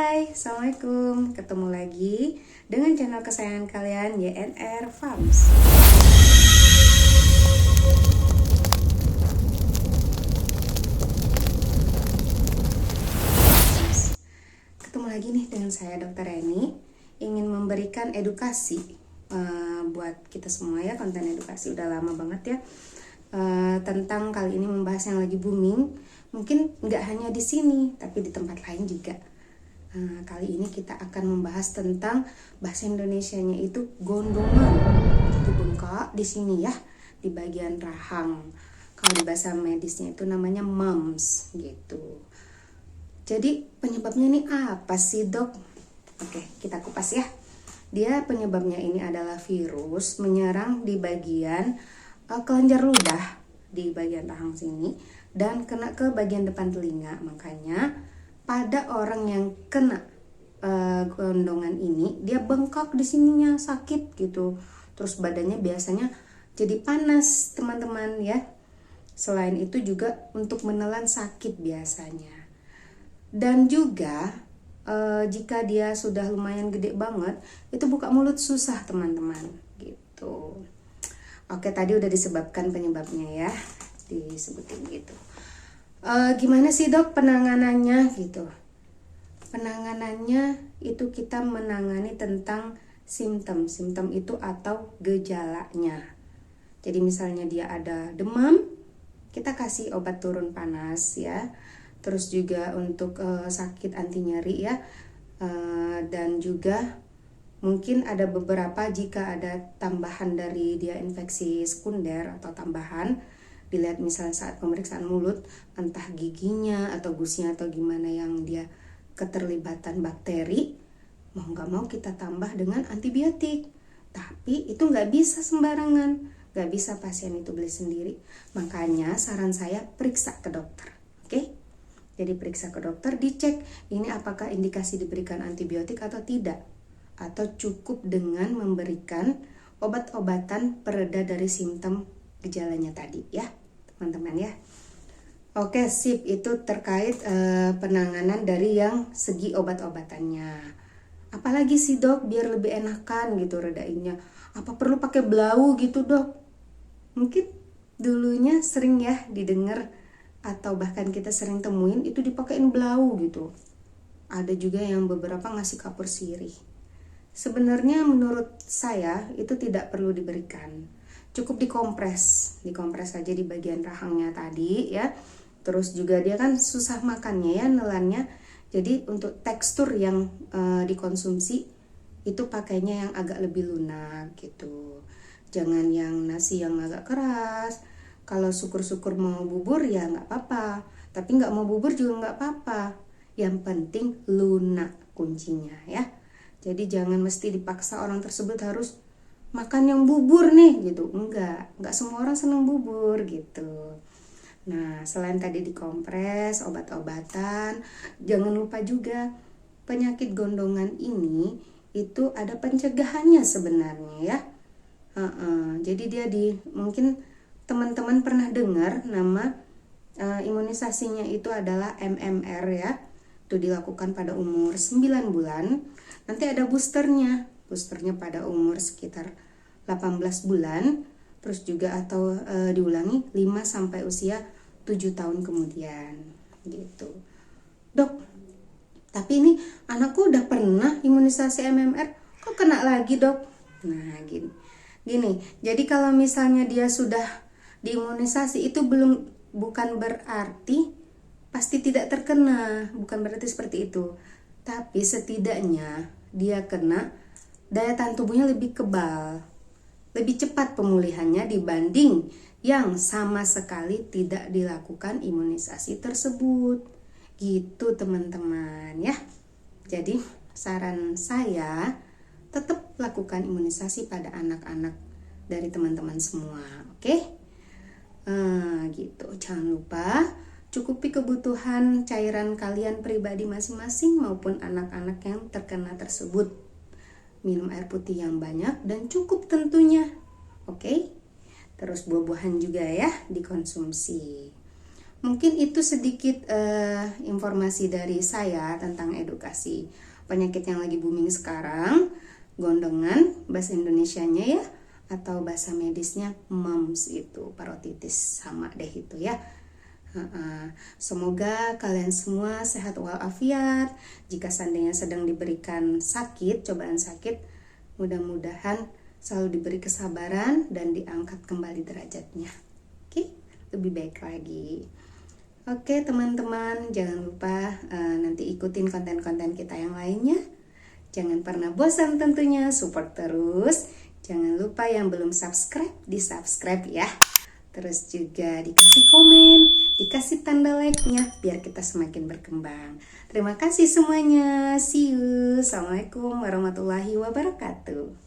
Hai, Assalamualaikum. Ketemu lagi dengan channel kesayangan kalian, YNR Farms. Ketemu lagi nih dengan saya, Dr. Reni. Ingin memberikan edukasi buat kita semua ya, konten edukasi udah lama banget ya. Tentang kali ini membahas yang lagi booming. Mungkin nggak hanya di sini, tapi di tempat lain juga. Kali ini kita akan membahas tentang bahasa Indonesianya itu gondongan. Itu bengkak di sini ya, di bagian rahang. Kalau di bahasa medisnya itu namanya mumps gitu. Jadi penyebabnya ini apa sih, Dok? Oke, kita kupas ya. Dia penyebabnya ini adalah virus menyerang di bagian kelenjar ludah di bagian rahang sini dan kena ke bagian depan telinga. Makanya pada orang yang kena gondongan ini, dia bengkak di sininya, sakit gitu. Terus badannya biasanya jadi panas, teman-teman ya. Selain itu juga untuk menelan sakit biasanya. Dan juga jika dia sudah lumayan gede banget, itu buka mulut susah, teman-teman gitu. Oke, tadi udah disebabkan penyebabnya ya, disebutin gitu. Gimana sih, Dok, penanganannya gitu? Penanganannya itu kita menangani tentang simptom itu atau gejalanya. Jadi misalnya dia ada demam, kita kasih obat turun panas ya. Terus juga untuk sakit anti nyeri ya. Dan juga mungkin ada beberapa jika ada tambahan dari dia infeksi sekunder atau tambahan, dilihat misalnya saat pemeriksaan mulut, entah giginya atau gusnya atau gimana yang dia keterlibatan bakteri, mau nggak mau kita tambah dengan antibiotik. Tapi itu nggak bisa sembarangan, nggak bisa pasien itu beli sendiri. Makanya saran saya periksa ke dokter, oke? Jadi periksa ke dokter, dicek ini apakah indikasi diberikan antibiotik atau tidak, atau cukup dengan memberikan obat-obatan pereda dari simptom gejalanya tadi ya, teman-teman ya. Oke, sip, itu terkait penanganan dari yang segi obat-obatannya. Apalagi sih, Dok, biar lebih enakan gitu redainnya. Apa perlu pakai blau gitu, Dok? Mungkin dulunya sering ya didengar atau bahkan kita sering temuin itu dipakein blau gitu. Ada juga yang beberapa ngasih kapur sirih. Sebenarnya menurut saya itu tidak perlu diberikan. Cukup dikompres aja di bagian rahangnya tadi ya. Terus juga dia kan susah makannya ya, nelannya. Jadi untuk tekstur yang dikonsumsi itu pakainya yang agak lebih lunak gitu. Jangan yang nasi yang agak keras. Kalau syukur-syukur mau bubur ya nggak apa-apa. Tapi nggak mau bubur juga nggak apa-apa. Yang penting lunak kuncinya ya. Jadi jangan mesti dipaksa orang tersebut harus makan yang bubur nih gitu. Enggak semua orang senang bubur gitu. Nah, selain tadi dikompres, obat-obatan, jangan lupa juga penyakit gondongan ini itu ada pencegahannya sebenarnya ya. Jadi dia mungkin teman-teman pernah dengar nama imunisasinya itu adalah MMR ya. Itu dilakukan pada umur 9 bulan. Nanti ada boosternya pada umur sekitar 18 bulan. Terus juga atau diulangi 5 sampai usia 7 tahun kemudian gitu. Dok, tapi ini anakku udah pernah imunisasi MMR, kok kena lagi, Dok? Nah, gini. Jadi kalau misalnya dia sudah diimunisasi itu bukan berarti pasti tidak terkena, bukan berarti seperti itu. Tapi setidaknya dia kena, daya tahan tubuhnya lebih kebal, lebih cepat pemulihannya dibanding yang sama sekali tidak dilakukan imunisasi tersebut. Gitu teman-teman ya. Jadi saran saya tetap lakukan imunisasi pada anak-anak dari teman-teman semua, oke? Gitu. Jangan lupa cukupi kebutuhan cairan kalian pribadi masing-masing maupun anak-anak yang terkena tersebut. Minum air putih yang banyak dan cukup tentunya, oke? Terus buah-buahan juga ya dikonsumsi. Mungkin itu sedikit informasi dari saya tentang edukasi penyakit yang lagi booming sekarang, gondongan bahasa Indonesianya ya, atau bahasa medisnya mumps itu, parotitis sama deh itu ya. Semoga kalian semua sehat walafiat. Jika seandainya sedang diberikan sakit, cobaan sakit, mudah-mudahan selalu diberi kesabaran dan diangkat kembali derajatnya. Oke, lebih baik lagi. Oke teman-teman, jangan lupa nanti ikutin konten-konten kita yang lainnya. Jangan pernah bosan tentunya, support terus. Jangan lupa yang belum subscribe, di-subscribe ya. Terus juga dikasih komen, dikasih tanda like-nya biar kita semakin berkembang. Terima kasih semuanya. See you. Assalamualaikum warahmatullahi wabarakatuh.